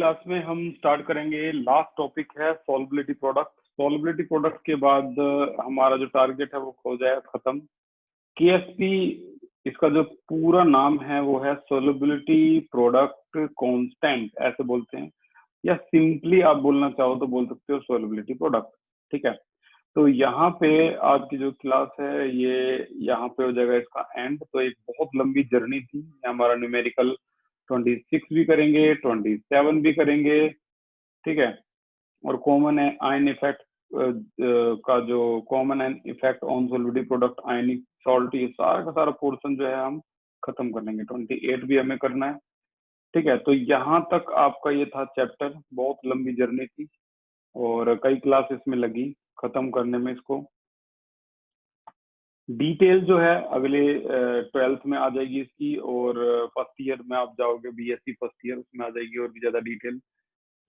Class में हम start करेंगे, लास्ट टॉपिक है सॉल्युबिलिटी प्रोडक्ट। सॉल्युबिलिटी प्रोडक्ट के बाद हमारा जो टारगेट है वो हो जाए खत्म। केएसपी इसका जो पूरा नाम है वो है सॉल्युबिलिटी प्रोडक्ट कांस्टेंट, ऐसे बोलते हैं, या सिंपली आप बोलना चाहो तो बोल सकते हो सॉल्युबिलिटी प्रोडक्ट। ठीक है, तो यहाँ पे आज की जो क्लास है ये यहाँ पे हो जाएगा इसका एंड। तो एक बहुत लंबी जर्नी थी, हमारा न्यूमेरिकल 26 भी करेंगे, 27 भी करेंगे, ठीक है। और कॉमन है आयन इफेक्ट का जो common ion effect on solubility product ionic salt, ये सारा का सारा पोर्शन जो है हम खत्म कर लेंगे। 28 भी हमें करना है, ठीक है। तो यहाँ तक आपका ये था चैप्टर, बहुत लंबी जर्नी थी और कई क्लास इसमें लगी खत्म करने में इसको। डिटेल जो है अगले 12th में आ जाएगी इसकी, और फर्स्ट ईयर में आप जाओगे बीएससी फर्स्ट ईयर, उसमें आ जाएगी और भी ज्यादा डिटेल।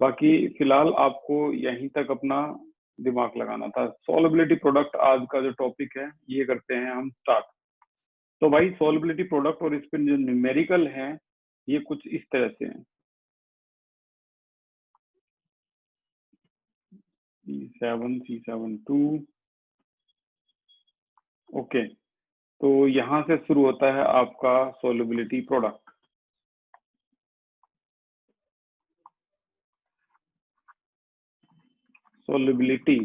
बाकी फिलहाल आपको यहीं तक अपना दिमाग लगाना था। सॉल्युबिलिटी प्रोडक्ट आज का जो टॉपिक है ये करते हैं हम स्टार्ट। तो भाई सॉल्युबिलिटी प्रोडक्ट और इस पर जो न्यूमेरिकल है ये कुछ इस तरह से है। C7C72 ओके, तो यहाँ से शुरू होता है आपका सॉल्युबिलिटी प्रोडक्ट। सॉल्युबिलिटी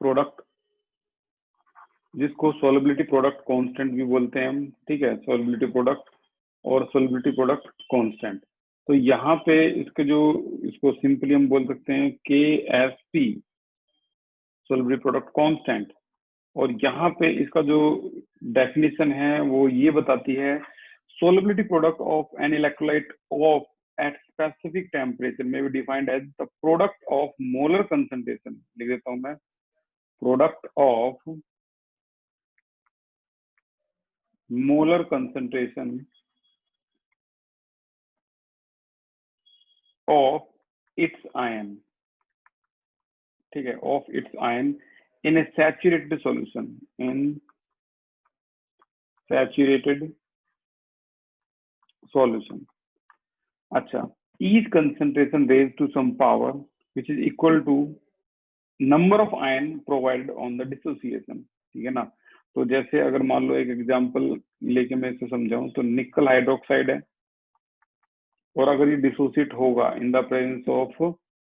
प्रोडक्ट, जिसको सॉल्युबिलिटी प्रोडक्ट कांस्टेंट भी बोलते हैं हम, ठीक है। सॉल्युबिलिटी प्रोडक्ट और सॉल्युबिलिटी प्रोडक्ट कांस्टेंट। तो यहाँ पे इसके जो, इसको सिंपली हम बोल सकते हैं KSP, सॉल्युबिलिटी प्रोडक्ट कांस्टेंट। और यहाँ पे इसका जो डेफिनेशन है वो ये बताती है, solubility product of an electrolyte of at specific temperature may be defined as the product of molar concentration। लिख देता हूं मैं, product of molar concentration of its ion, ठीक है, of its ion in a saturated solution, in saturated solution। अच्छा, each concentration raised to some power which is equal to number of ion provided on the dissociation, ठीक है ना। तो जैसे अगर मान लो एक एग्जांपल लेके मैं इसे समझाऊं, तो निकल हाइड्रोक्साइड है और अगर ये डिसोसिएट होगा in the presence of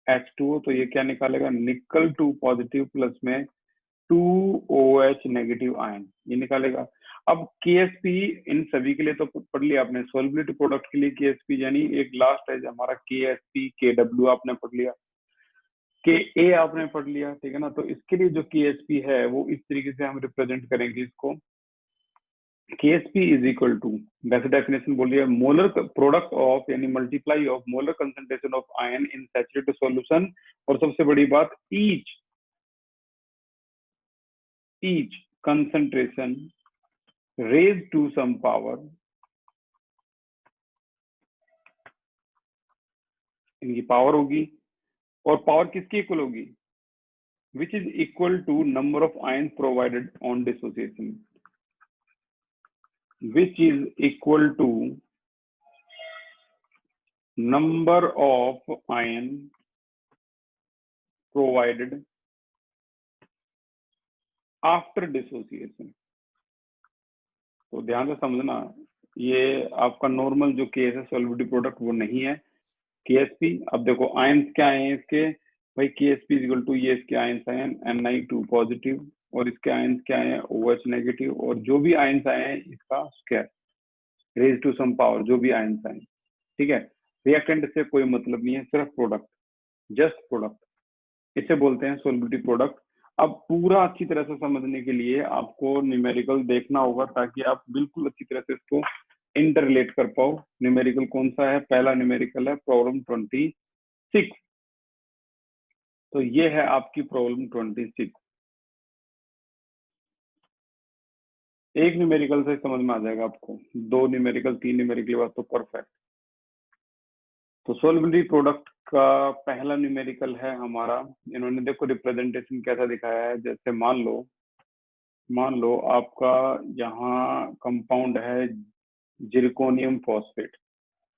H2O, तो ये क्या निकालेगा, निकल 2 पॉजिटिव प्लस में 2OH नेगेटिव आयन, ये निकालेगा। अब KSP इन सभी के लिए तो पढ़ लिया आपने, सॉल्युबिलिटी प्रोडक्ट के लिए KSP, यानी एक लास्ट है हमारा KSP, KW आपने पढ़ लिया, KA आपने पढ़ लिया, ठीक है ना। तो इसके लिए जो KSP है वो इस तरीके से हम रिप्रेजेंट करेंगे इसको, KSP इज इक्वल टू, वैसे डेफिनेशन बोलिए, मोलर प्रोडक्ट ऑफ, यानी multiply of molar concentration of ion in saturated solution. और सबसे बड़ी बात, each concentration raise to some power, इनकी पावर होगी, और पावर किसकी इक्वल होगी, which is equal to number of ion provided on dissociation, which is equal to number of ion provided after dissociation। तो ध्यान से समझना, ये आपका नॉर्मल जो केस है सॉल्युबिलिटी प्रोडक्ट वो नहीं है KSP। अब देखो आयंस क्या है इसके, भाई KSP इज इक्वल टू, ये इसके आयंस आए हैं Ni2 पॉजिटिव, और इसके आयंस क्या है OH नेगेटिव, और जो भी आयंस आए हैं इसका square raise to some power, जो भी आयंस आए, ठीक है। रिएक्टेंट से कोई मतलब नहीं है, सिर्फ प्रोडक्ट, जस्ट प्रोडक्ट, इसे बोलते हैं सॉल्युबिलिटी प्रोडक्ट। अब पूरा अच्छी तरह से समझने के लिए आपको न्यूमेरिकल देखना होगा, ताकि आप बिल्कुल अच्छी तरह से इसको इंटर रिलेट कर पाओ। न्यूमेरिकल कौन सा है, पहला न्यूमेरिकल है प्रॉब्लम 26। तो ये है आपकी प्रॉब्लम 26। एक न्यूमेरिकल से समझ में आ जाएगा आपको, 2 न्यूमेरिकल 3 न्यूमेरिकल बात तो परफेक्ट। तो सॉल्युबिलिटी प्रोडक्ट का पहला न्यूमेरिकल है हमारा, इन्होंने देखो रिप्रेजेंटेशन कैसा दिखाया है। जैसे मान लो आपका यहाँ कंपाउंड है जिरकोनियम फॉस्फेट।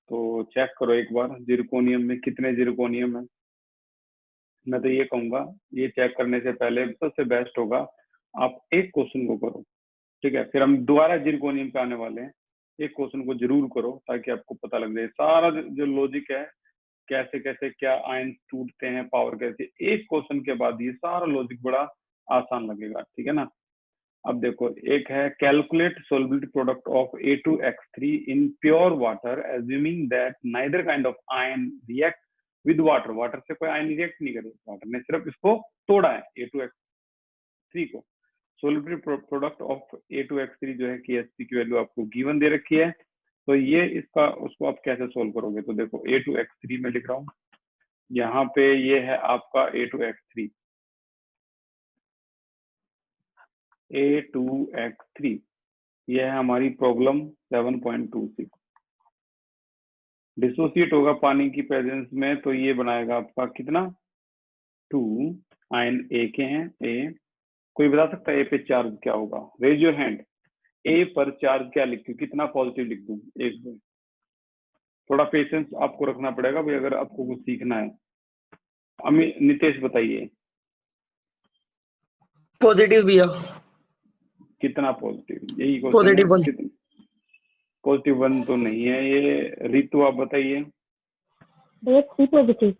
तो चेक करो एक बार, जिरकोनियम में कितने जिरकोनियम है। मैं तो ये कहूंगा, ये चेक करने से पहले सबसे बेस्ट होगा आप एक क्वेश्चन को करो, ठीक है, फिर हम दोबारा जिरकोनियम पे आने वाले हैं। एक क्वेश्चन को जरूर करो ताकि आपको पता लग जाए सारा जो लॉजिक है, कैसे कैसे क्या आयन टूटते हैं, पावर कैसे, एक क्वेश्चन के बाद ये सारा लॉजिक बड़ा आसान लगेगा, ठीक है ना। अब देखो, एक है calculate solubility product of A2X3 in pure water assuming that neither kind of ion react with water. Water से कोई आयन रिएक्ट नहीं करे, वाटर ने सिर्फ इसको तोड़ा है A2X3 को। सोलबिलिटी प्रोडक्ट ऑफ A2X3 जो है KSP की वैल्यू आपको गिवन दे रखी है, तो ये इसका उसको आप कैसे सोल्व करोगे। तो देखो A2X3 में लिख रहा हूँ, यहाँ पे ये है आपका A2X3, A2X3 ये है हमारी प्रॉब्लम 7.26। डिसोसिएट होगा पानी की प्रेजेंस में, तो ये बनाएगा आपका कितना 2 आयन A के हैं A। कोई बता सकता है A पे चार्ज क्या होगा, रेज योर हैंड। A पर चार्ज क्या लिख दूं, कितना पॉजिटिव लिख दूं, एक बार थोड़ा पेशेंस आपको रखना पड़ेगा भाई अगर आपको कुछ सीखना है। अमित नितेश बताइए पॉजिटिव भैया। कितना पॉजिटिव, यही क्वेश्चन पॉजिटिव है। 1। कितना पॉजिटिव 1 तो नहीं है ये। रितु आप बताइए। 3 पॉजिटिव।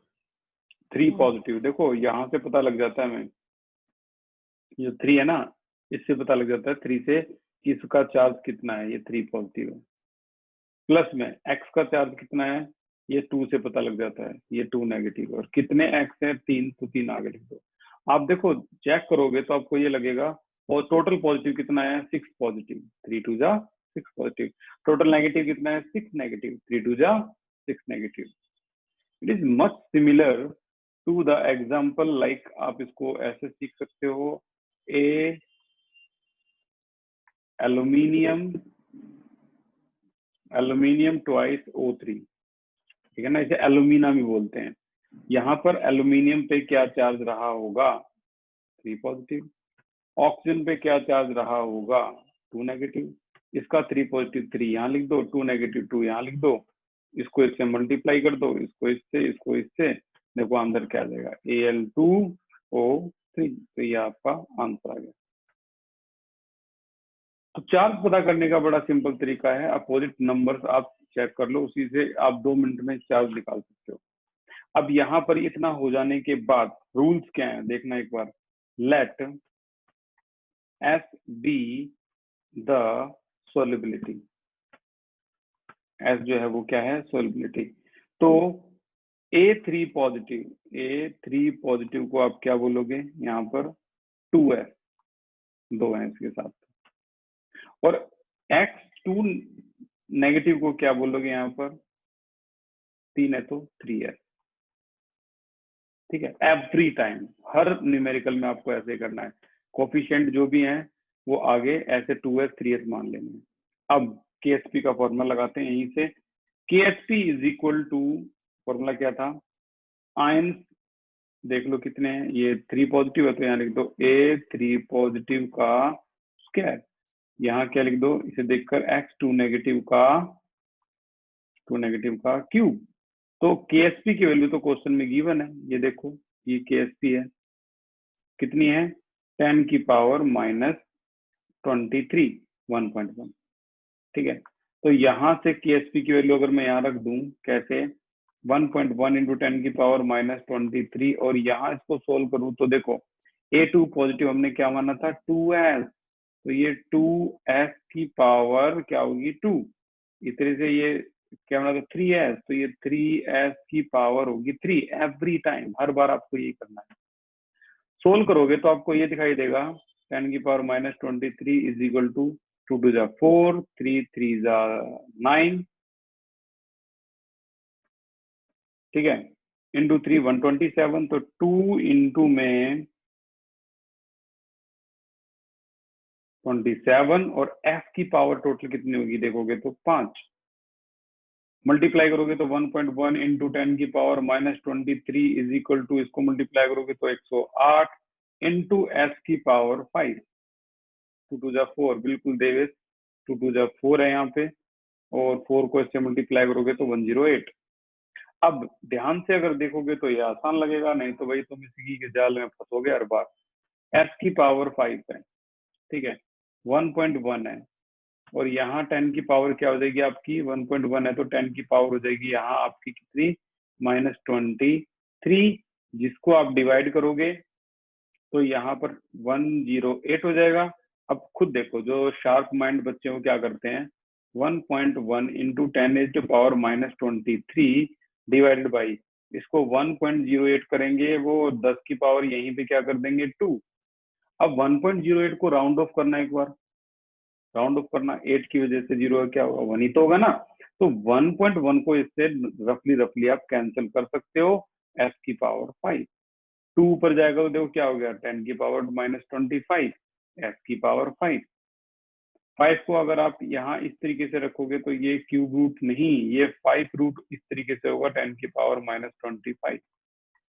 3 पॉजिटिव। देखो यहाँ से पता लग जाता है हमें, ये 3 है ना, इससे पता लग जाता है 3 से कि इसका चार्ज कितना है, ये 3 पॉजिटिव है। प्लस में x का चार्ज कितना है, ये 2 से पता लग जाता है, ये 2 नेगेटिव है। और कितने x है 3, तो 3 आगे लिख दो। आप देखो चेक करोगे तो आपको ये लगेगा, और टोटल पॉजिटिव कितना है 6 पॉजिटिव, 3 2 जा 6 पॉजिटिव। टोटल नेगेटिव कितना है 6 नेगेटिव, 3 2 जा 6 negative. It is much similar to the example, like आप इसको ऐसे सीख सकते हो, ए एल्यूमिनियम ट्वाइस O3, ठीक है ना, इसे एल्यूमिना भी बोलते हैं। यहाँ पर एल्यूमिनियम पे क्या चार्ज रहा होगा 3 पॉजिटिव। ऑक्सीजन पे क्या चार्ज रहा होगा 2 नेगेटिव। इसका 3 पॉजिटिव 3 यहाँ लिख दो, 2 नेगेटिव 2 यहाँ लिख दो, इसको इससे मल्टीप्लाई कर दो, इसको इससे, देखो आंसर क्या आ जाएगा Al2O3। तो ये आपका आंसर आ गया। तो चार्ज पता करने का बड़ा सिंपल तरीका है, अपोजिट नंबर्स आप चेक कर लो, उसी से आप 2 मिनट में चार्ज निकाल सकते हो। अब यहाँ पर इतना हो जाने के बाद रूल्स क्या है देखना एक बार। Let S be the solubility, S जो है वो क्या है सोलिबिलिटी। तो A3 पॉजिटिव को आप क्या बोलोगे, यहाँ पर 2S, 2 है इसके साथ। और X2 नेगेटिव को क्या बोलोगे, यहाँ पर 3 है तो 3S, ठीक है। एवरी टाइम हर न्यूमेरिकल में आपको ऐसे करना है, कोफिशिएंट जो भी हैं वो आगे ऐसे 2S 3S मान लेंगे। अब KSP का फॉर्मूला लगाते हैं यहीं से। KSP is equal to, formula क्या था, आयंस देख लो कितने हैं, ये 3 पॉजिटिव है तो यहाँ लिख दो A3 पॉजिटिव का स्क्वायर, यहाँ क्या लिख दो, इसे देखकर X2 नेगेटिव का क्यूब। तो KSP की वैल्यू तो क्वेश्चन में गिवन है, ये देखो ये KSP है, कितनी है 10 की पावर -23, 1.1, ठीक है। तो यहाँ से KSP की वैल्यू अगर मैं यहाँ रख दूं, कैसे 1.1 इंटू 10 की पावर -23, और यहाँ इसको सोल्व करूं तो देखो A2 पॉजिटिव हमने क्या माना था 2S, तो ये 2S की पावर क्या होगी 2, इस तरह से ये क्या बना था 3S, तो ये 3S की पावर होगी 3 एवरी टाइम, हर बार आपको ये करना है। सोल्व करोगे तो आपको ये दिखाई देगा 10 की पावर -23 इज इक्वल टू 2 2 जा 4, 3 3 जा 9, ठीक है, इंटू 3 127, तो 2 इंटू में 27, और F की पावर टोटल कितनी होगी देखोगे तो 5, मल्टीप्लाई करोगे तो 1.1 इंटू 10 की पावर -23 इज इक्वल टू, इसको मल्टीप्लाई करोगे तो 108 इंटू S की पावर 5, 2 2 जा 4, बिल्कुल देवेश 2 2 जा 4 है यहाँ पे, और 4 को इससे मल्टीप्लाई करोगे तो 108। अब ध्यान से अगर देखोगे तो ये आसान लगेगा, नहीं तो भाई तुम इसी के जाल में फंसोगे हर बार। s की पावर 5 है, ठीक है, 1.1 है, और यहाँ 10 की पावर क्या हो जाएगी आपकी, 1.1 है तो 10 की पावर हो जाएगी यहाँ आपकी कितनी, -23, जिसको आप डिवाइड करोगे तो यहाँ पर 108 हो जाएगा। अब खुद देखो, जो शार्प माइंड बच्चे हो क्या करते हैं, 1.1 इंटू 10⁻⁻23 डिवाइडेड बाई, इसको 1.08 करेंगे, वो 10 की पावर यहीं पे क्या कर देंगे 2। अब 1.08 को राउंड ऑफ करना, एक बार राउंड ऑफ करना, 8 की वजह से 0 क्या होगा, 1 ही तो होगा ना। तो 1.1 को इससे रफली आप कैंसिल कर सकते हो, s की पावर 5, 2 ऊपर जाएगा तो देखो क्या हो गया, 10 की पावर -25, s की पावर 5 को अगर आप यहाँ इस तरीके से रखोगे तो ये क्यूब रूट नहीं, ये 5 रूट इस तरीके से होगा, 10 की power -25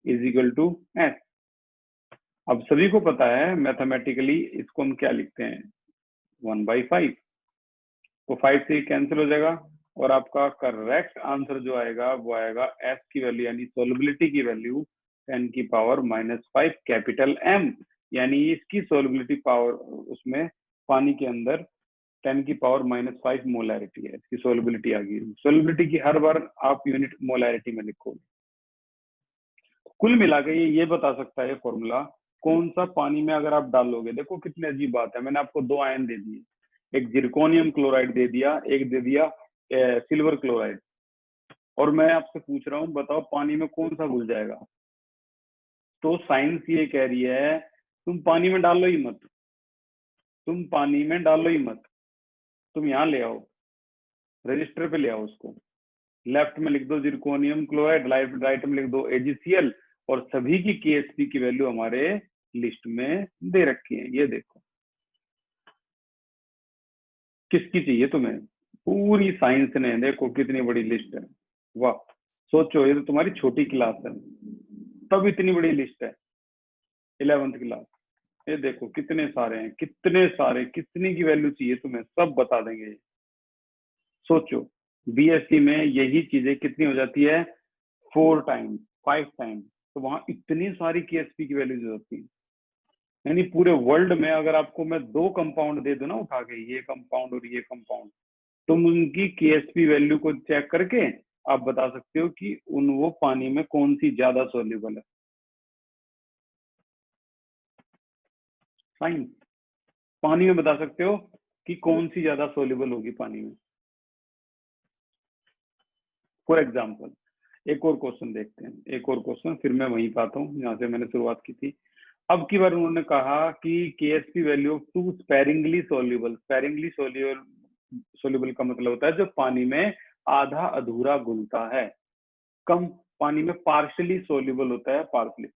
is equal to s। अब सभी को पता है मैथमेटिकली इसको हम क्या लिखते हैं, 1/5, तो 5 से कैंसिल हो जाएगा, और आपका करेक्ट आंसर जो आएगा वो आएगा s की वैल्यू यानी सोलबिलिटी की वैल्यू 10 की पावर -5 कैपिटल M, यानी इसकी सोलबिलिटी पावर उसमें पानी के अंदर 10 की पावर -5 मोलैरिटी है, इसकी सोलबिलिटी आ गई। सोलबिलिटी की हर बार आप यूनिट मोलैरिटी में लिखोगे। कुल मिला के ये बता सकता है फॉर्मूला कौन सा पानी में अगर आप डालोगे। देखो कितनी अजीब बात है, मैंने आपको 2 आयन दे दिए, एक जिरकोनियम क्लोराइड दे दिया, एक दे दिया सिल्वर क्लोराइड, और मैं आपसे पूछ रहा हूँ बताओ पानी में कौन सा घुल जाएगा। तो साइंस ये कह रही है तुम पानी में डालो ही मत, तुम पानी में डालो ही मत, तुम यहाँ ले आओ, रजिस्टर पे ले आओ उसको, लेफ्ट में लिख दो जिरकोनियम क्लोराइड, राइट में लिख दो AgCl, और सभी की KSP की वैल्यू हमारे लिस्ट में दे रखी है। ये देखो किसकी चाहिए तुम्हें, पूरी साइंस ने, देखो कितनी बड़ी लिस्ट है, वाह। सोचो ये तो तुम्हारी छोटी क्लास है, तब इतनी बड़ी लिस्ट है, 11th क्लास। ये देखो कितने सारे हैं, कितने सारे, कितने की वैल्यू चाहिए तुम्हें, सब बता देंगे। सोचो BSc में यही चीजें कितनी हो जाती है, 4 टाइम्स 5 टाइम्स, तो वहां इतनी सारी KSP की वैल्यूज होती है। यानी पूरे वर्ल्ड में अगर आपको मैं 2 कंपाउंड दे दूं ना उठा के, ये कंपाउंड और ये कंपाउंड, तुम उनकी KSP वैल्यू को चेक करके आप बता सकते हो कि वो पानी में कौन सी ज्यादा सोल्यूबल है। साइंस, पानी में बता सकते हो कि कौन सी ज्यादा सोल्यूबल होगी पानी में। फॉर एग्जाम्पल एक और क्वेश्चन देखते हैं, एक और क्वेश्चन, फिर मैं वहीं पाता हूँ जहाँ से मैंने शुरुआत की थी। अब की बार उन्होंने कहा कि KSP value of 2 sparingly soluble, sparingly soluble का मतलब होता है जो पानी में आधा अधूरा घुलता है, कम पानी में पार्शियली सोल्यूबल होता है, पार्शियली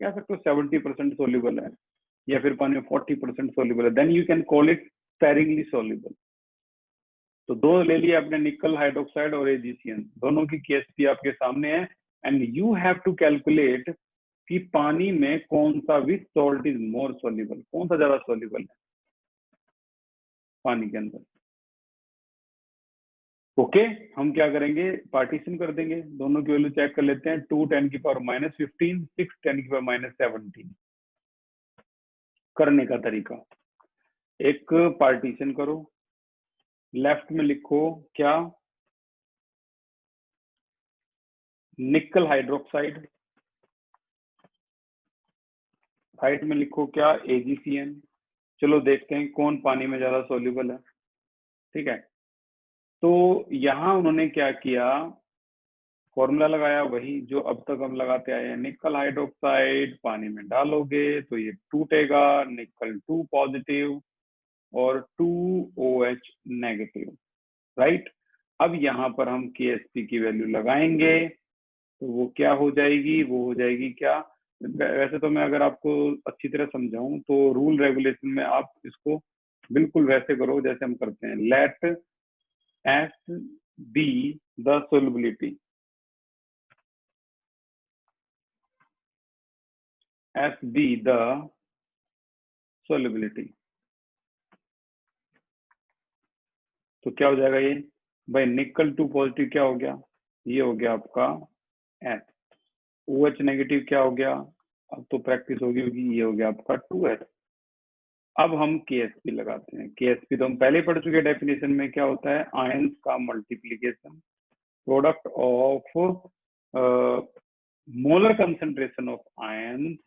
कह सकते हो 70% सोल्यूबल है, या फिर पानी में 40% सोल्यूबल है, then you can call it sparingly soluble. तो 2 ले लिए आपने, निकल हाइड्रोक्साइड और AgCN, दोनों की KSP आपके सामने है, and you have to calculate कि पानी में कौन सा which salt is more soluble, कौन सा ज्यादा सोल्यूबल है पानी के अंदर। ओके, हम क्या करेंगे, पार्टीशन कर देंगे, दोनों की वैल्यू चेक कर लेते हैं। 2 10 की पावर -15, 6 10 की पावर -17। करने का तरीका, एक पार्टीशन करो, लेफ्ट में लिखो क्या, निकल हाइड्रोक्साइड, राइट में लिखो क्या, AgCN। चलो देखते हैं कौन पानी में ज्यादा सोल्यूबल है, ठीक है। तो यहाँ उन्होंने क्या किया, फॉर्मूला लगाया वही जो अब तक हम लगाते आए हैं, निकल हाइड्रोक्साइड पानी में डालोगे तो ये टूटेगा, निकल 2 पॉजिटिव और 2OH नेगेटिव, राइट। अब यहाँ पर हम KSP की वैल्यू लगाएंगे तो वो क्या हो जाएगी, वो हो जाएगी क्या, वैसे तो मैं अगर आपको अच्छी तरह समझाऊं तो रूल रेगुलेशन में आप इसको बिल्कुल वैसे करो जैसे हम करते हैं, late S be the solubility, S be the solubility, तो क्या हो जाएगा ये, भाई निकल 2 पॉजिटिव क्या हो गया, ये हो गया आपका एस। OH नेगेटिव क्या हो गया, अब तो प्रैक्टिस होगी, ये हो गया आपका 2S। अब हम KSP लगाते हैं। KSP तो हम पहले पढ़ चुके डेफिनेशन में, क्या होता है, आयंस का multiplication, product of molar concentration of ions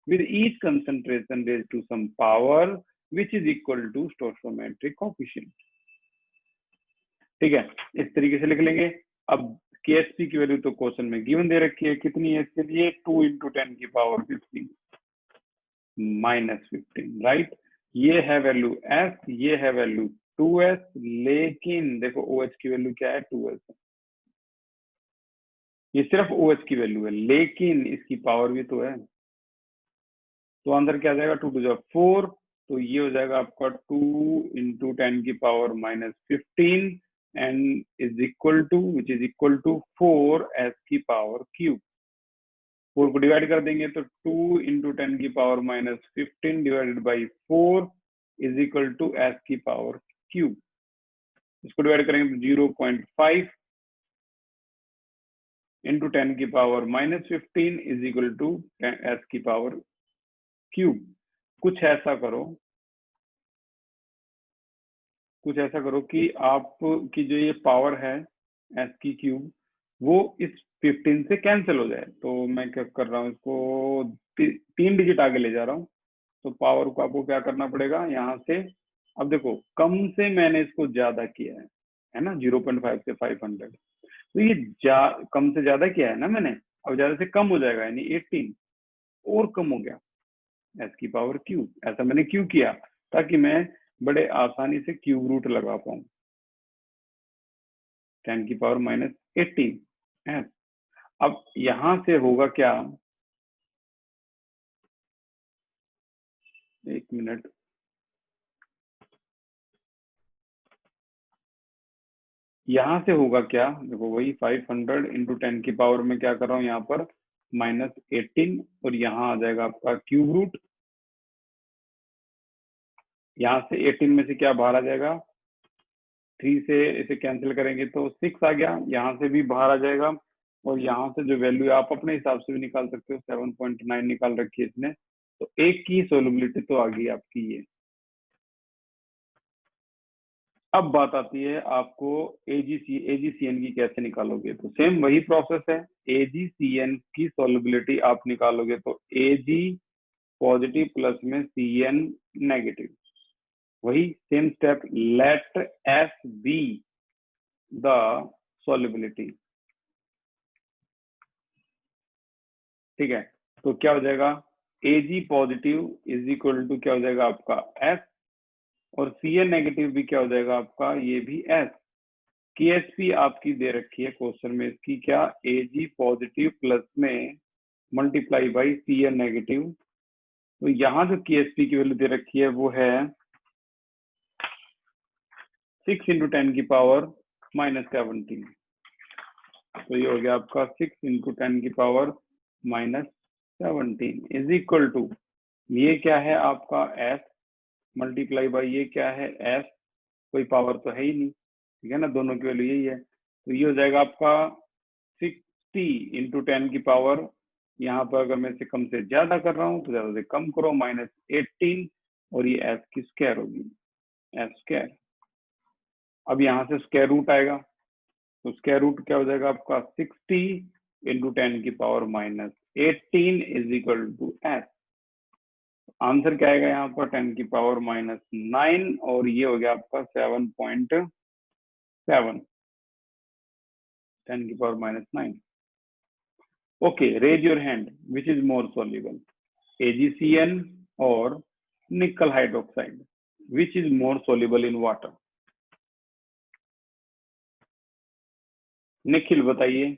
with each concentration raised to some power which is equal to stoichiometric coefficient। ठीक है, इस तरीके से लिख लेंगे। अब KSP की वैल्यू तो क्वेश्चन में गिवन दे रखी है, कितनी है इसके लिए, 2 × 10⁻15 -15, राइट। ये है वैल्यू S, ये है वैल्यू 2S, लेकिन देखो OH की वैल्यू क्या है, 2S। ये सिर्फ OH की वैल्यू है, लेकिन इसकी पावर भी तो है, तो आंसर क्या आ जाएगा, 2 to the 4। तो ये हो जाएगा आपका 2 × 10⁻15 and is equal to, which is equal to 4S⁻³ 4 को डिवाइड कर देंगे तो 2 × 10⁻15 divided by 4 is equal to S⁻³। इसको डिवाइड करेंगे तो 0.5 × 10⁻15 इज इक्वल टू S⁻³। कुछ ऐसा करो कि आपकी जो ये पावर है S⁻³ वो इस 15 से कैंसिल हो जाए। तो मैं क्या कर रहा हूँ, इसको 3 डिजिट आगे ले जा रहा हूँ। तो पावर को आपको क्या करना पड़ेगा यहाँ से, अब देखो कम से मैंने इसको ज्यादा किया है ना, 0.5 से 500, तो ये कम से ज्यादा किया है ना मैंने, अब ज्यादा से कम हो जाएगा, यानी 18 और कम हो गया S⁻³ ऐसा मैंने क्यों किया, ताकि मैं बड़े आसानी से क्यूब रूट लगा पाऊं 10⁻18 है। अब यहां से होगा क्या, एक मिनट, यहां से होगा क्या, देखो वही 500 × 10 की पावर में क्या कर रहा हूं यहाँ पर -18, और यहाँ आ जाएगा आपका क्यूब रूट। यहाँ से 18 में से क्या बाहर आ जाएगा, 3 से इसे कैंसिल करेंगे तो 6 आ गया, यहाँ से भी बाहर आ जाएगा, और यहाँ से जो वैल्यू आप अपने हिसाब से भी निकाल सकते हो, 7.9 निकाल रखी है इसने, तो एक की सोलबिलिटी तो आ गई आपकी ये। अब बात आती है आपको AgCN की कैसे निकालोगे, तो सेम वही प्रोसेस है। AgCN की सोलबिलिटी आप निकालोगे तो Ag पॉजिटिव प्लस में Cn नेगेटिव, वही same step, let S be the solubility. ठीक है, तो क्या हो जाएगा, Ag positive is equal to क्या हो जाएगा आपका S, और Cn नेगेटिव भी क्या हो जाएगा आपका, ये भी S। KSP आपकी दे रखी है क्वेश्चन में, इसकी क्या, Ag पॉजिटिव प्लस में मल्टीप्लाई बाई Cn नेगेटिव। तो यहाँ जो KSP की वैल्यू दे रखी है वो है 6 × 10⁻17। तो ये हो गया आपका 6 × 10⁻17 इज इक्वल टू, ये क्या है आपका S मल्टीप्लाई बाई ये क्या है S, कोई पावर तो है ही नहीं, ठीक है ना, दोनों की वैल्यू यही है। तो ये हो जाएगा आपका 60 × 10 की पावर, यहाँ पर अगर मैं इसे कम से ज्यादा कर रहा हूँ तो ज्यादा से कम करो, -18, और ये S की स्क्वायर होगी, S²। अब यहाँ से स्क्वायर रूट आएगा, तो स्क्वायर रूट क्या हो जाएगा आपका 60 × 10⁻18 is equal to S। Answer क्या आएगा यहाँ पर 10⁻9, और ये हो गया आपका 7.7, 10⁻9। Okay, raise your hand. Which is more soluble, AgCN or nickel hydroxide? Which is more soluble in water? Nikhil बताइए।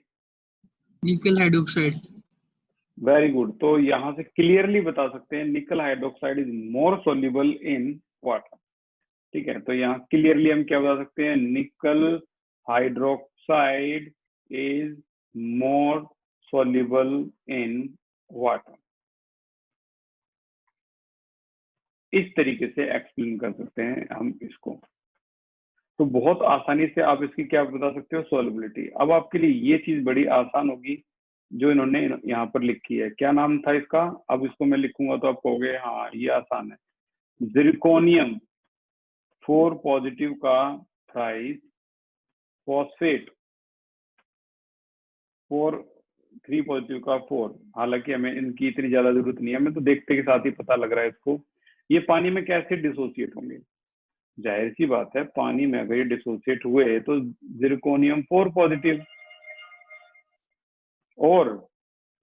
निकल हाइड्रोक्साइड। वेरी गुड, तो यहाँ से क्लियरली बता सकते हैं निकल hydroxide is more soluble in water. ठीक है, तो यहाँ क्लियरली हम क्या बता सकते हैं, निकल hydroxide is more soluble in water। इस तरीके से एक्सप्लेन कर सकते हैं हम इसको। तो तो बहुत आसानी से आप इसकी क्या बता सकते हो, सॉल्युबिलिटी। अब आपके लिए ये चीज बड़ी आसान होगी जो इन्होंने यहाँ पर लिखी है। क्या नाम था इसका? अब इसको मैं लिखूंगा तो आप कहोगे हाँ ये आसान है। जिरकोनियम 4 पॉजिटिव का थ्राइस, फॉस्फेट 3 पॉजिटिव का 4। हालांकि हमें इनकी इतनी ज्यादा जरूरत नहीं है, हमें तो देखते के साथ ही पता लग रहा है इसको। ये पानी में कैसे डिसोसिएट होंगे? जाहिर सी बात है, पानी में अगर ये डिसोसिएट हुए तो जिरकोनियम 4 पॉजिटिव, और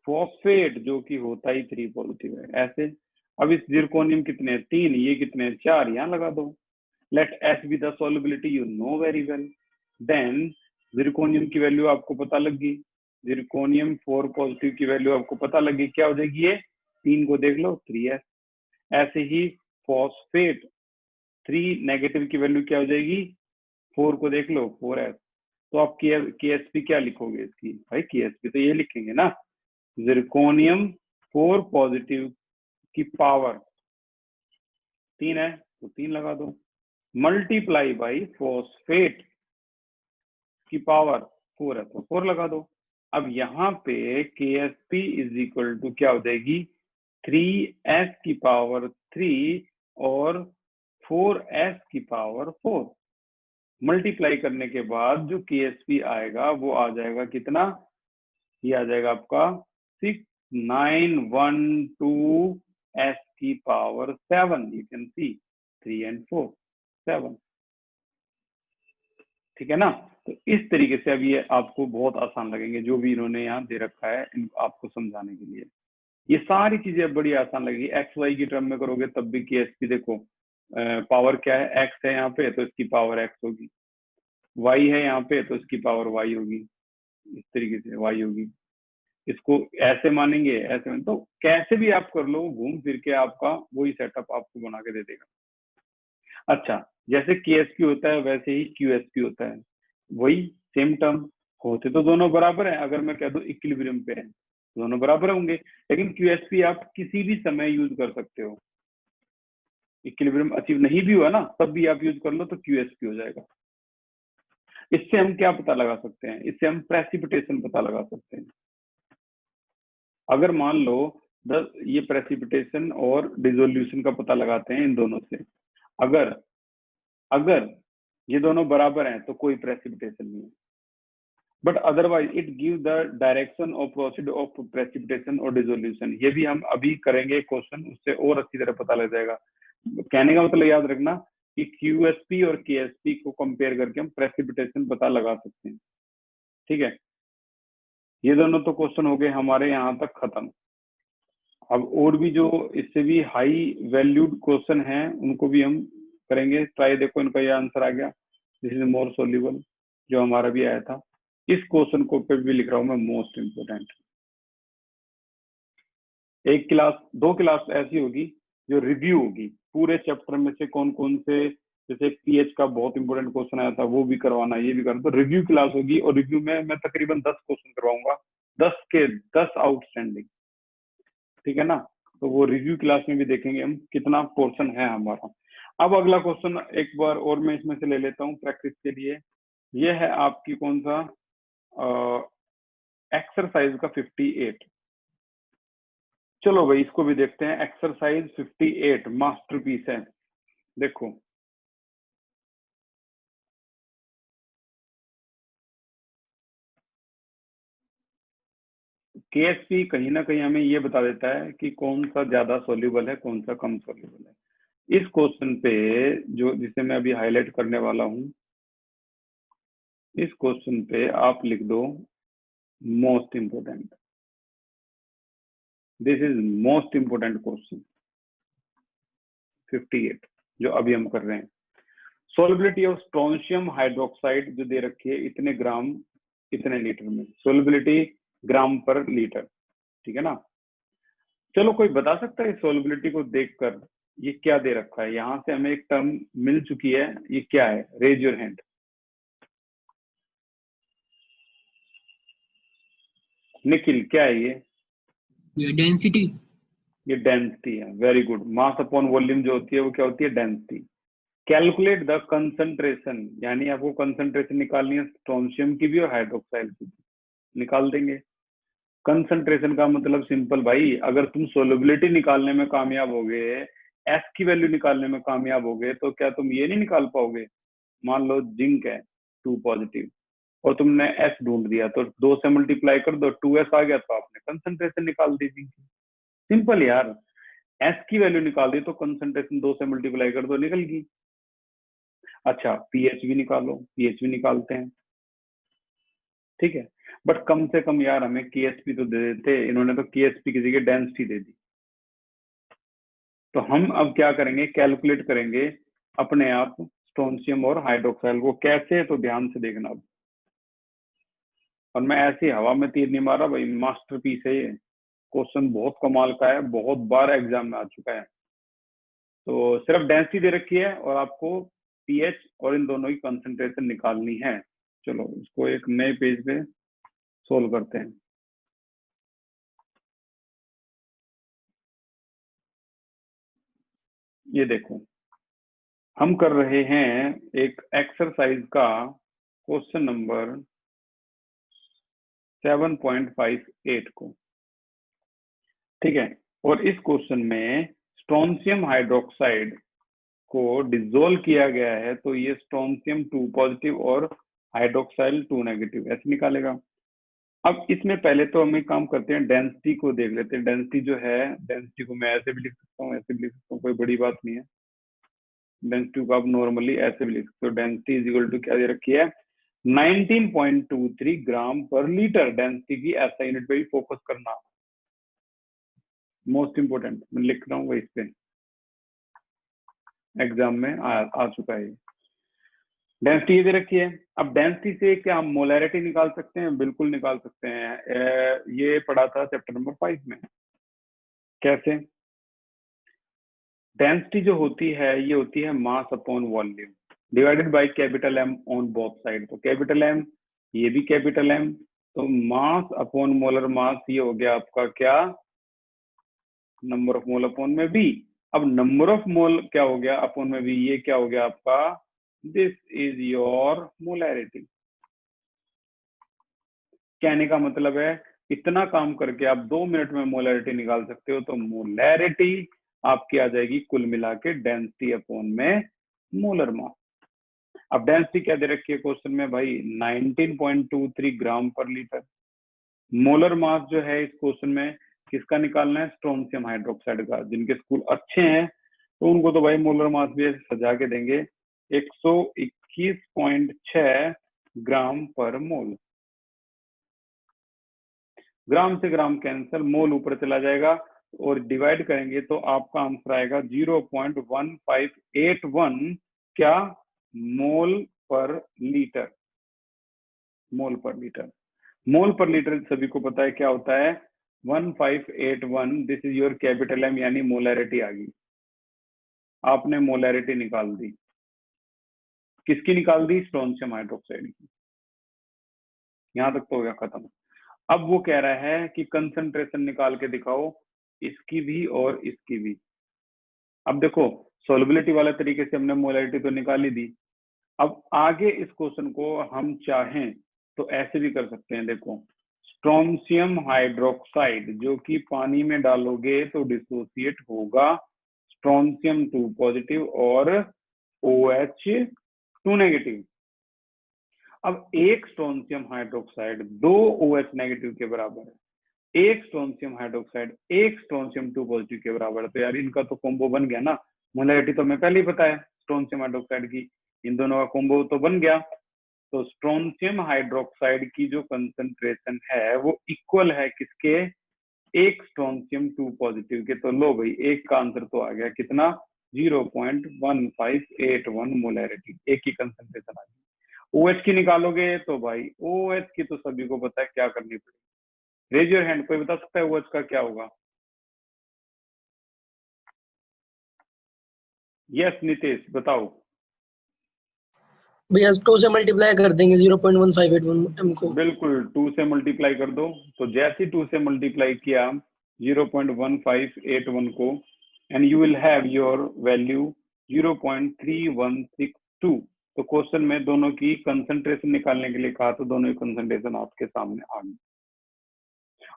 फॉस्फेट जो कि होता ही 3 पॉजिटिव है। ऐसे अब इस जिरकोनियम कितने हैं? 3, ये कितने हैं? 4, यहाँ लगा दो। Let S be the solubility you know very well. Then zirconium की वैल्यू आपको पता लग गई, जिरकोनियम 4 पॉजिटिव की वैल्यू आपको पता लगी, क्या हो जाएगी? ये 3 को देख लो, 3s। ऐसे ही फॉस्फेट 3 नेगेटिव की वैल्यू क्या हो जाएगी? 4 को देख लो, 4s। तो आप KSP क्या लिखोगे इसकी? भाई KSP तो ये लिखेंगे ना, जिरकोनियम 4 पॉजिटिव की पावर 3 है तो 3 लगा दो, मल्टीप्लाई बाई फॉस्फेट की पावर 4 है तो 4 लगा दो। अब यहाँ पे KSP इज इक्वल टू क्या हो जाएगी? 3s की पावर 3 और 4s की पावर 4। मल्टीप्लाई करने के बाद जो KSP आएगा वो आ जाएगा कितना? ये आ जाएगा आपका 6912s की power 7। You can see 3 and 4 7। ठीक है ना? तो इस तरीके से अब ये आपको बहुत आसान लगेंगे जो भी इन्होंने यहाँ दे रखा है आपको समझाने के लिए। ये सारी चीजें बड़ी आसान लगेगी। एक्स वाई की टर्म में करोगे तब भी KSP देखो, पावर क्या है? एक्स है यहाँ पे तो इसकी पावर एक्स होगी, वाई है यहाँ पे तो इसकी पावर वाई होगी, इस तरीके से वाई होगी। इसको ऐसे मानेंगे, ऐसे मानेंगे, तो कैसे भी आप कर लो, घूम फिर के आपका वही सेटअप आपको बना के दे देगा। अच्छा, जैसे KSP होता है वैसे ही QSP होता है, वही सेम टर्म होते तो दोनों बराबर है। अगर मैं कह दूं इक्विलिब्रियम पे है दोनों बराबर होंगे, लेकिन QSP आप किसी भी समय यूज कर सकते हो। इक्विलिब्रियम अचीव नहीं भी हुआ ना तब भी आप यूज कर लो तो QSP हो जाएगा। इससे हम क्या पता लगा सकते हैं? इससे हम प्रेसिपिटेशन पता लगा सकते हैं। अगर मान लो ये प्रेसिपिटेशन और डिसोल्यूशन का पता लगाते हैं इन दोनों से, अगर ये दोनों बराबर हैं तो कोई प्रेसिपिटेशन नहीं है, but otherwise it give the direction of proceed of precipitation और डिसोल्यूशन। ये भी हम अभी करेंगे क्वेश्चन, उससे और अच्छी तरह पता लग जाएगा। कहने का मतलब याद रखना कि QSP और KSP को कंपेयर करके हम प्रेसिपिटेशन पता लगा सकते हैं। ठीक है, ये दोनों तो क्वेश्चन हो गए हमारे यहाँ तक खत्म। अब और भी जो इससे भी हाई वैल्यूड क्वेश्चन हैं उनको भी हम करेंगे ट्राई। देखो इनका ये आंसर आ गया, दिस इज मोर सोल्यूबल, जो हमारा भी आया था। इस क्वेश्चन को पे भी लिख रहा हूं मैं मोस्ट इंपोर्टेंट। एक क्लास, 2 क्लास ऐसी होगी जो रिव्यू होगी पूरे चैप्टर में से कौन कौन से, जैसे पीएच का बहुत इंपॉर्टेंट क्वेश्चन आया था वो भी करवाना, ये भी करना। तो रिव्यू क्लास होगी और रिव्यू में मैं तकरीबन 10 क्वेश्चन करवाऊंगा, 10 के 10 आउटस्टैंडिंग। ठीक है ना? तो वो रिव्यू क्लास में भी देखेंगे हम कितना पोर्शन है हमारा। अब अगला क्वेश्चन एक बार और मैं इसमें से ले लेता हूँ प्रैक्टिस के लिए। ये है आपकी कौन सा, एक्सरसाइज का 58। चलो भाई इसको भी देखते हैं। एक्सरसाइज 58 मास्टरपीस है। देखो KSP कहीं ना कहीं हमें ये बता देता है कि कौन सा ज्यादा सोल्यूबल है, कौन सा कम सोल्यूबल है। इस क्वेश्चन पे जो जिसे मैं अभी हाईलाइट करने वाला हूं, इस क्वेश्चन पे आप लिख दो most important. This is most important question 58 जो अभी हम कर रहे हैं। सोलिबिलिटी ऑफ स्ट्रोंशियम हाइड्रोक्साइड जो दे रखी है इतने ग्राम इतने लीटर में, सोलिबिलिटी ग्राम पर लीटर। ठीक है ना? चलो कोई बता सकता है सोलिबिलिटी को देखकर ये क्या दे रखा है? यहां से हमें एक टर्म मिल चुकी है, ये क्या है? Raise your hand. निखिल क्या है ये? डेंसिटी। ये डेंसिटी है। Very good. मास अपॉन वॉल्यूम जो होती है वो क्या होती है? डेंसिटी। कैलकुलेट द कंसंट्रेशन, यानी आपको कंसंट्रेशन निकालनी है स्ट्रोंशियम की भी और हाइड्रोक्साइड की भी, निकाल देंगे। कंसंट्रेशन का मतलब सिंपल भाई, अगर तुम सोलबिलिटी निकालने में कामयाब हो गए, एस की वैल्यू निकालने में कामयाब हो गए, तो क्या तुम ये नहीं निकाल पाओगे? मान लो जिंक है 2 पॉजिटिव और तुमने एस ढूंढ दिया, तो 2 से मल्टीप्लाई कर दो, 2s आ गया, तो आपने कंसंट्रेशन निकाल दी जिंक की। सिंपल यार, एस की वैल्यू निकाल दी तो कंसंट्रेशन 2 से मल्टीप्लाई कर दो, निकल गई। अच्छा, पीएच भी निकालो, पीएच भी निकालते हैं, ठीक है, बट कम से कम यार हमें केएसपी तो दे देते, इन्होंने तो केएसपी की जगह डेंसिटी दे दी। तो हम अब क्या करेंगे, कैलकुलेट करेंगे अपने आप स्ट्रोंशियम और हाइड्रोक्साइड को। कैसे, तो ध्यान से देखना अब। और मैं ऐसी हवा में तीर नहीं मारा भाई, मास्टरपीस है ये, क्वेश्चन बहुत कमाल का है, बहुत बार एग्जाम में आ चुका है। तो सिर्फ डेंसिटी दे रखी है और आपको पीएच और इन दोनों की कंसंट्रेशन निकालनी है। चलो इसको एक नए पेज पे सोल्व करते हैं। ये देखो, हम कर रहे हैं एक एक्सरसाइज का क्वेश्चन नंबर 7.58 को, ठीक है। और इस क्वेश्चन में स्ट्रोंशियम हाइड्रोक्साइड को डिसोल्व किया गया है, तो ये स्ट्रोंशियम 2 पॉजिटिव और हाइड्रोक्साइड 2 नेगेटिव ऐसे निकालेगा। अब इसमें पहले तो हम एक काम करते हैं, डेंसिटी को देख लेते हैं। डेंसिटी जो है, डेंसिटी को मैं ऐसे भी लिख सकता हूँ, ऐसे भी लिख सकता हूँ, कोई बड़ी बात नहीं है। डेंसिटी को आप नॉर्मली ऐसे भी लिख सकते हो। डेंसिटी इज इक्वल टू क्या दे रखी है, 19.23 ग्राम पर लीटर। डेंसिटी की ऐसा यूनिट पे भी फोकस करना, मोस्ट इंपोर्टेंट। मैं लिख रहा हूँ वही, इस पे एग्जाम में आ चुका है। डेंसिटी ये दे रखी है। अब डेंसिटी से क्या हम मोलैरिटी निकाल सकते हैं? बिल्कुल निकाल सकते हैं। ये पढ़ा था चैप्टर नंबर 5 में। कैसे? डेंसिटी जो होती है, ये होती है mass upon volume divided by capital M on both side. तो कैपिटल एम, ये भी कैपिटल एम, तो मास अपॉन मोलर मास, ये हो गया आपका क्या, नंबर ऑफ मोल अपॉन में बी। अब नंबर ऑफ मोल क्या हो गया अपॉन में बी, ये क्या हो गया आपका, दिस इज योर मोलैरिटी। कहने का मतलब है इतना काम करके आप 2 मिनट में मोलैरिटी निकाल सकते हो। तो मोलैरिटी आपकी आ जाएगी कुल मिला के डेंसिटी अपॉन में मोलर मास। अब डेंसिटी क्या दे रखी है क्वेश्चन में भाई, 19.23 ग्राम पर लीटर। मोलर मास जो है इस क्वेश्चन में किसका निकालना है, स्ट्रोंशियम हाइड्रोक्साइड का। जिनके स्कूल अच्छे हैं तो उनको तो भाई मोलर मास भी सजा के देंगे, 121.6 ग्राम पर मोल। ग्राम से ग्राम कैंसल, मोल ऊपर चला जाएगा और डिवाइड करेंगे तो आपका आंसर आएगा 0.1581 क्या, मोल पर लीटर। मोल पर लीटर, मोल पर लीटर सभी को पता है क्या होता है, 1581। This is your capital M, यानी मोलैरिटी आ गई। आपने मोलैरिटी निकाल दी, किसकी निकाल दी, स्ट्रोंशियम हाइड्रोक्साइड की। यहां तक तो हो गया खत्म। अब वो कह रहा है कि कंसंट्रेशन निकाल के दिखाओ, इसकी भी और इसकी भी। अब देखो, सोलबिलिटी वाले तरीके से हमने मोलैरिटी तो निकाल ही दी। अब आगे इस क्वेश्चन को हम चाहें तो ऐसे भी कर सकते हैं। देखो, स्ट्रोंशियम हाइड्रोक्साइड जो कि पानी में डालोगे तो डिसोसिएट होगा स्ट्रोंशियम 2 पॉजिटिव और OH2 नेगेटिव। अब एक स्ट्रोंशियम हाइड्रोक्साइड 2 OH नेगेटिव के बराबर है, एक स्ट्रोंशियम हाइड्रोक्साइड एक स्ट्रोंशियम 2 पॉजिटिव के बराबर है। तो यार इनका तो कॉम्बो बन गया ना। मोलैरिटी तो हमें पहले ही पता है स्ट्रोंशियम हाइड्रोक्साइड की, इन दोनों का कॉम्बो तो बन गया। तो स्ट्रोंशियम हाइड्रोक्साइड की जो कंसंट्रेशन है वो इक्वल है किसके, एक स्ट्रोंशियम 2 पॉजिटिव के। तो लो भाई, एक का आंसर तो आ गया कितना, 0.1581 मोलैरिटी, एक ही कंसंट्रेशन आ गई। OH की निकालोगे तो भाई OH की तो सभी को पता है क्या करनी पड़ेगी। रेज योर हैंड, कोई बता सकता है OH का क्या होगा? यस नितेश बताओ। भैया 2 से मल्टीप्लाई कर देंगे 0.1581 m को। बिल्कुल, 2 से मल्टीप्लाई कर दो। तो जैसे 2 से मल्टीप्लाई किया 0.1581 को, and you will have your value 0.3162। तो क्वेश्चन में दोनों की कंसंट्रेशन निकालने के लिए कहा तो दोनों की कंसंट्रेशन आपके सामने आ गई।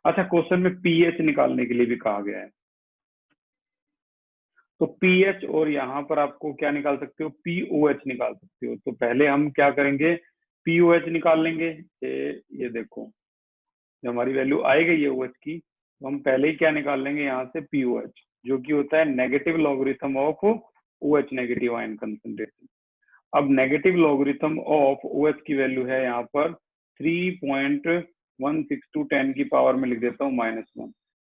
अच्छा, क्वेश्चन में पीएच निकालने के लिए भी कहा गया है, तो पीएच और यहाँ पर आपको क्या निकाल सकते हो, पीओएच निकाल सकते हो। तो पहले हम क्या करेंगे, पीओएच निकाल लेंगे। ये देखो, जब हमारी वैल्यू आएगी ये ओएच की, तो हम पहले ही क्या निकाल लेंगे यहाँ से, पीओएच, जो कि होता है negative logarithm of O H negative ion concentration. अब नेगेटिव लॉगरिथम ऑफ ओएच की वैल्यू है यहाँ पर 3.162 10 की पावर में लिख देता हूँ -1।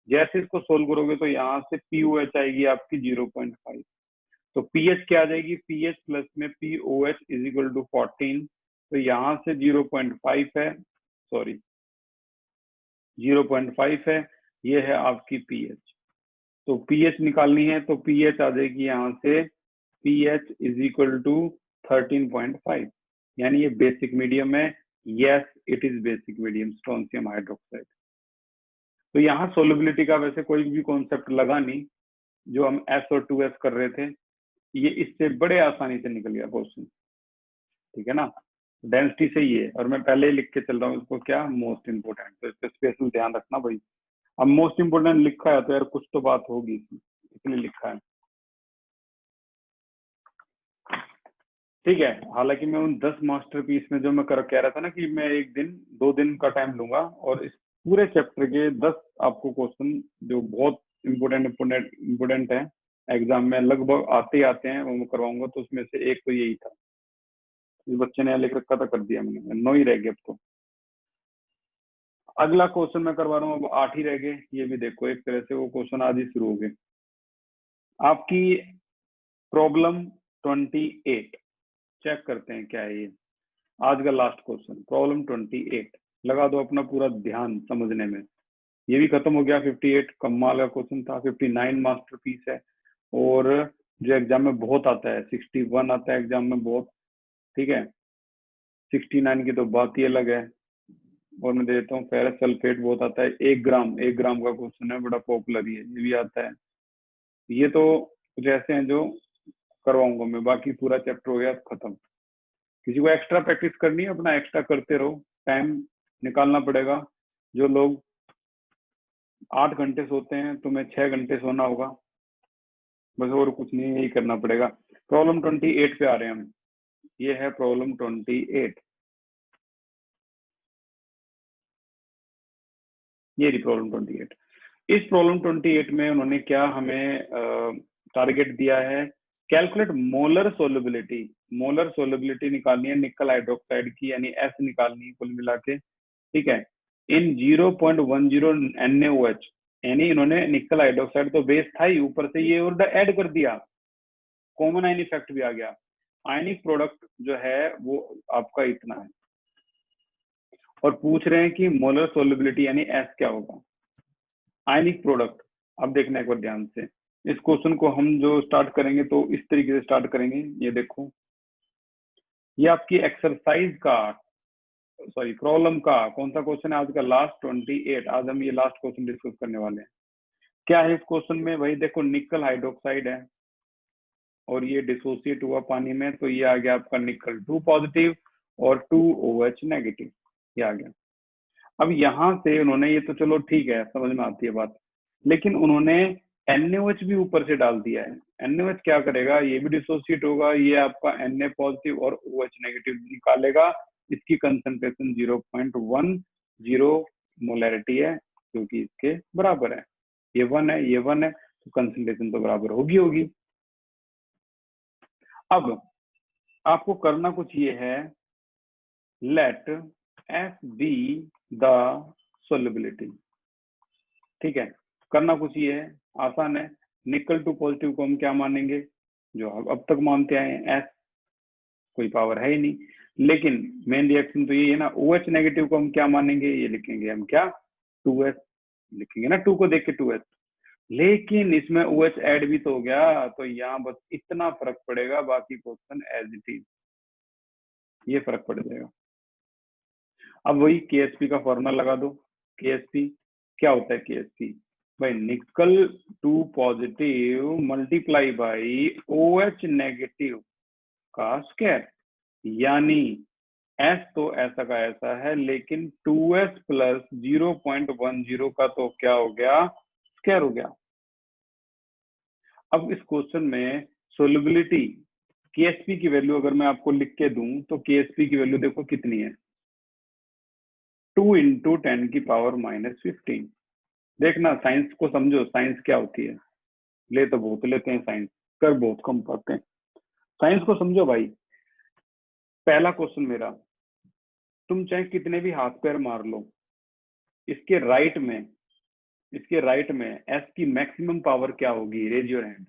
जैसे इसको सोल्व करोगे तो यहाँ से पीओएच आएगी आपकी 0.5। तो पीएच क्या आ जाएगी, पीएच प्लस में पीओएच इज इक्वल टू 14। तो यहाँ से 0.5 है, सॉरी 0.5 है, ये है आपकी पीएच। तो पीएच निकालनी है तो पीएच आ जाएगी यहाँ से पीएच इज इक्वल टू 13.5, यानी ये बेसिक मीडियम है। Yes, it is basic medium strontium hydroxide. तो यहाँ सोलबिलिटी का वैसे कोई भी कॉन्सेप्ट लगा नहीं, जो हम एस और 2s कर रहे थे, ये इससे बड़े आसानी से निकल गया क्वेश्चन, ठीक है ना। डेंसिटी से ये, और मैं पहले ही लिख के चल रहा हूँ इसको क्या, मोस्ट इंपोर्टेंट, तो इस पर स्पेशल ध्यान रखना भाई। अब मोस्ट इंपोर्टेंट लिखा है तो यार कुछ तो बात होगी, इसलिए लिखा है, ठीक है। हालांकि मैं उन 10 मास्टरपीस में जो मैं कह रहा था ना कि मैं 1 दिन 2 दिन का टाइम लूंगा और इस पूरे चैप्टर के 10 आपको क्वेश्चन जो बहुत इंपोर्टेंट है, एग्जाम में लगभग आते हैं, वो मैं करवाऊंगा। तो उसमें से एक तो यही था, इस बच्चे ने लिख रखा था, कर दिया मैंने, 9 ही रह गए अब तो। अगला क्वेश्चन मैं करवा रहा हूँ, अब 8 ही रह गए। ये भी देखो, एक तरह से वो क्वेश्चन आज ही शुरू हो गए। आपकी प्रॉब्लम 28 चेक करते हैं क्या है ये, आज का लास्ट क्वेश्चन, प्रॉब्लम 28। लगा दो अपना पूरा ध्यान समझने में। ये भी खत्म हो गया। 58 कमाल का क्वेश्चन था, 59 मास्टरपीस है, और जो एग्जाम में बहुत आता है, 61 आता है एग्जाम में बहुत, ठीक है। 69 की तो बात ही अलग है। और मैं देता हूँ फेरस सल्फेट बहुत आता है, 1 ग्राम का क्वेश्चन है, बड़ा पॉपुलर ये भी आता है। ये तो कुछ ऐसे हैं जो करवाऊंगा मैं, बाकी पूरा चैप्टर हो गया खत्म। किसी को एक्स्ट्रा प्रैक्टिस करनी है, अपना एक्स्ट्रा करते रहो, टाइम निकालना पड़ेगा। जो लोग 8 घंटे सोते हैं, तुम्हें 6 घंटे सोना होगा, बस और कुछ नहीं, यही करना पड़ेगा। प्रॉब्लम 28 पे आ रहे हैं हम। ये है प्रॉब्लम 28, ये रही प्रॉब्लम 28। इस प्रॉब्लम 28 में उन्होंने क्या हमें टारगेट दिया है, calculate molar solubility. Molar solubility निकालनी है निकल हाइड्रोक्साइड की, यानी एस निकालनी है कुल मिला के, ठीक है। इन 0.10 NaOH, यानी इन्होंने निकल हाइड्रोक्साइड तो बेस था ही, ऊपर से ये और ऐड कर दिया, कॉमन आयन इफेक्ट भी आ गया। आयनिक प्रोडक्ट जो है वो आपका इतना है, और पूछ रहे हैं कि मोलर सोलबिलिटी यानी एस क्या होगा, आयनिक प्रोडक्ट। अब देखना एक बार ध्यान से, इस क्वेश्चन को हम जो स्टार्ट करेंगे तो इस तरीके से स्टार्ट करेंगे। ये देखो, ये आपकी एक्सरसाइज का, सॉरी प्रॉब्लम का कौन सा क्वेश्चन है आज का, लास्ट 28। आज हम ये लास्ट क्वेश्चन डिस्कस करने वाले हैं। क्या है इस क्वेश्चन में, वही देखो, निकल हाइड्रोक्साइड है और ये डिसोसिएट हुआ पानी में, तो ये आ गया आपका निकल 2 पॉजिटिव और 2OH नेगेटिव, ये आ गया। अब यहाँ से उन्होंने, ये तो चलो ठीक है, समझ में आती है बात, लेकिन उन्होंने NaOH भी ऊपर से डाल दिया है। NaOH क्या करेगा, ये भी डिसोसिएट होगा, ये आपका Na पॉजिटिव और OH नेगेटिव निकालेगा। इसकी कंसंट्रेशन 0.10 मोलैरिटी है, जो कि इसके बराबर है। ये 1 है, ये 1 है, तो कंसंट्रेशन तो बराबर होगी। अब आपको करना कुछ ये है, let F be the solubility, ठीक है। करना कुछ ये है, आसान है। निकल 2 पॉजिटिव को हम क्या मानेंगे, जो अब तक मानते आए हैं, एस, कोई पावर है ही नहीं। लेकिन मेन रिएक्शन तो ये है ना, OH नेगेटिव को हम क्या मानेंगे, ये लिखेंगे हम क्या, 2s लिखेंगे ना, 2 को देख के 2s। लेकिन इसमें OH ऐड भी तो हो गया, तो यहाँ बस इतना फर्क पड़ेगा, बाकी क्वेश्चन एज इट इज, ये फर्क पड़ जाएगा। अब वही KSP का फॉर्मूला लगा दो। KSP क्या होता है, KSP भाई निकल two positive multiply by OH negative का स्क्वायर, यानी S तो ऐसा का ऐसा है, लेकिन 2S प्लस 0.10 का तो क्या हो गया, स्क्वायर हो गया। अब इस क्वेश्चन में सोल्युबिलिटी KSP की वैल्यू अगर मैं आपको लिख के दूं तो KSP की वैल्यू देखो कितनी है, 2 इंटू 10 की पावर -15। देखना, साइंस को समझो, साइंस क्या होती है। ले तो बहुत लेते हैं साइंस, कर बहुत कम पाते हैं। साइंस को समझो भाई। पहला क्वेश्चन मेरा, तुम चाहे कितने भी हाथ पैर मार लो, इसके राइट में एस की मैक्सिमम पावर क्या होगी, रेज योर हैंड।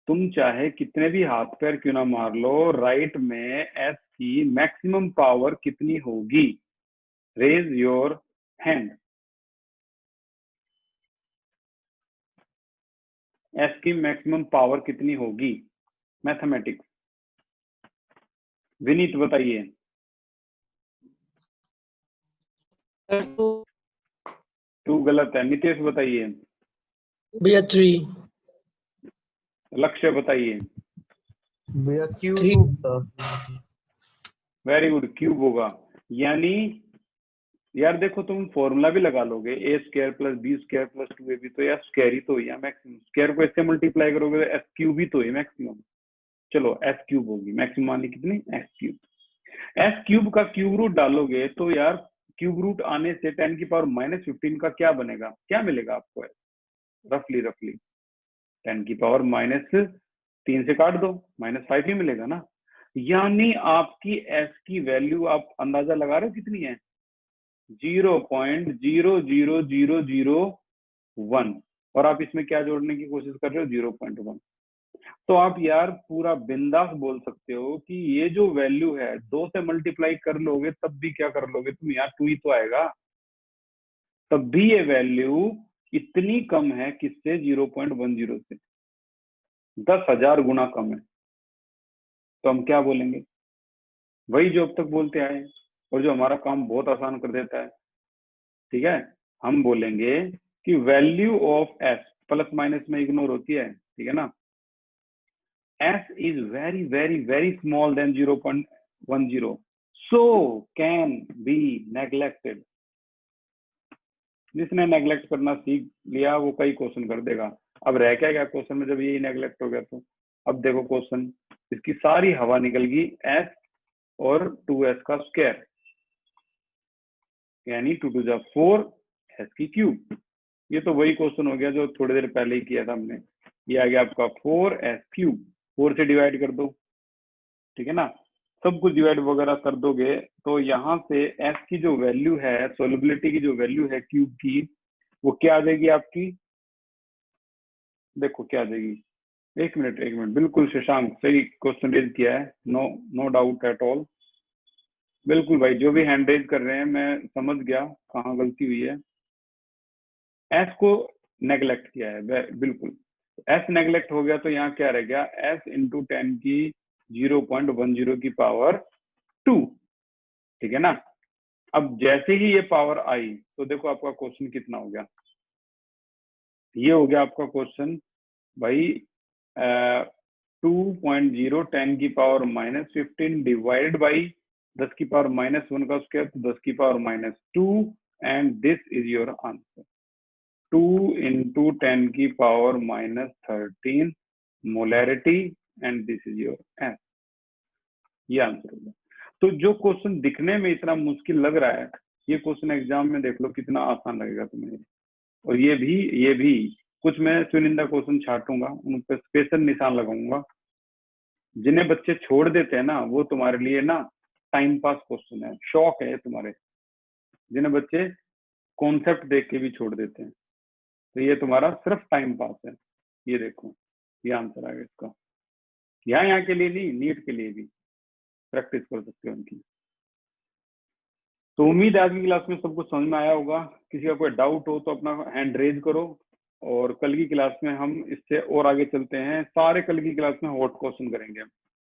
तुम चाहे कितने भी हाथ पैर क्यों ना मार लो, राइट में एस की मैक्सिमम पावर कितनी होगी, रेज योर हैंड। एस की मैक्सिमम पावर कितनी होगी, मैथमेटिक्स। विनीत बताइए। 2 गलत है। नितेश बताइए। भैया 3। लक्ष्य बताइए। भैया क्यूब 3। होगा। वेरी गुड, क्यूब होगा। यानी यार देखो, तुम फॉर्मूला भी लगा लोगे, A² plus B² plus 2AB, तो यार स्क्वायर ही तो है मैक्सिमम। स्क्वायर को इससे मल्टीप्लाई करोगे तो S³ ही तो है मैक्सिमम। चलो S³ होगी मैक्सिमम, आनी कितनी, S³। S³ का क्यूब रूट डालोगे तो यार क्यूब रूट आने से 10 की पावर -15 का क्या बनेगा, क्या मिलेगा आपको, रफली 10 की पावर -3 से काट दो, -5 ही मिलेगा ना। यानी आपकी S की वैल्यू आप अंदाजा लगा रहे हो कितनी है, 0.00001, और आप इसमें क्या जोड़ने की कोशिश कर रहे हो, 0.1। तो आप यार पूरा बिंदास बोल सकते हो कि ये जो वैल्यू है 2 से मल्टीप्लाई कर लोगे तब भी क्या कर लोगे तुम, यार 2 ही तो आएगा, तब भी ये वैल्यू इतनी कम है, किससे, 0.10 से 10,000 गुना कम है। तो हम क्या बोलेंगे, वही जो अब तक बोलते आए और जो हमारा काम बहुत आसान कर देता है। ठीक है, हम बोलेंगे कि value of S, plus minus में इग्नोर होती है, ठीक है ना, S is very very very small than 0.10, so can be neglected। जिसने नेग्लेक्ट करना सीख लिया वो कई क्वेश्चन कर देगा। अब रह क्या गया क्वेश्चन में, जब यही नेग्लेक्ट हो गया तो अब देखो क्वेश्चन, इसकी सारी हवा निकल गई, S और 2S का स्क्वायर, यानी 2 टू द 4 S की क्यूब। ये तो वही क्वेश्चन हो गया जो थोड़ी देर पहले ही किया था हमने। ये आ गया आपका 4S क्यूब, 4 से डिवाइड कर दो, ठीक है ना, सब कुछ डिवाइड वगैरह कर दोगे तो यहाँ से S की जो वैल्यू है, सोल्युबिलिटी की जो वैल्यू है क्यूब की, वो क्या आ जाएगी आपकी, देखो क्या आ जाएगी। एक मिनट, बिल्कुल शशांक सही क्वेश्चन रेज किया है, नो डाउट एट ऑल। बिल्कुल भाई, जो भी हैंड रेज कर रहे हैं मैं समझ गया कहाँ गलती हुई है। S को नेग्लेक्ट किया है, बिल्कुल S नेग्लेक्ट हो गया तो यहाँ क्या रह गया, S इंटू 10 की 0.10 की पावर 2, ठीक है ना। अब जैसे ही ये पावर आई तो देखो आपका क्वेश्चन कितना हो गया, ये हो गया आपका क्वेश्चन भाई 2.0 10 की पावर -15 डिवाइडेड बाई 10 की पावर -1 का स्क्वायर, तो 10 की power -2, and this is your answer, 2 into 10 की power -13 molarity, and this is your S. ये आंसर होगा। तो जो क्वेश्चन दिखने में इतना मुश्किल लग रहा है, ये क्वेश्चन एग्जाम में देख लो कितना आसान लगेगा तुम्हें। और ये भी कुछ मैं चुनिंदा क्वेश्चन छाटूंगा, उन पर स्पेशल निशान लगाऊंगा। जिन्हें बच्चे छोड़ देते हैं ना, वो तुम्हारे लिए ना टाइम पास क्वेश्चन है, शौक है तुम्हारे। जिन्हें बच्चे कॉन्सेप्ट देख के भी छोड़ देते हैं, तो ये तुम्हारा सिर्फ टाइम पास है। ये देखो, ये आंसर आएगा इसका। यहाँ के लिए नहीं, नीट के लिए भी प्रैक्टिस कर सकते हो उनकी। तो उम्मीद है आज की क्लास में सब कुछ समझ में आया होगा। किसी का कोई डाउट हो तो अपना हैंड रेज करो, और कल की क्लास में हम इससे और आगे चलते हैं। सारे कल की क्लास में हॉट क्वेश्चन करेंगे।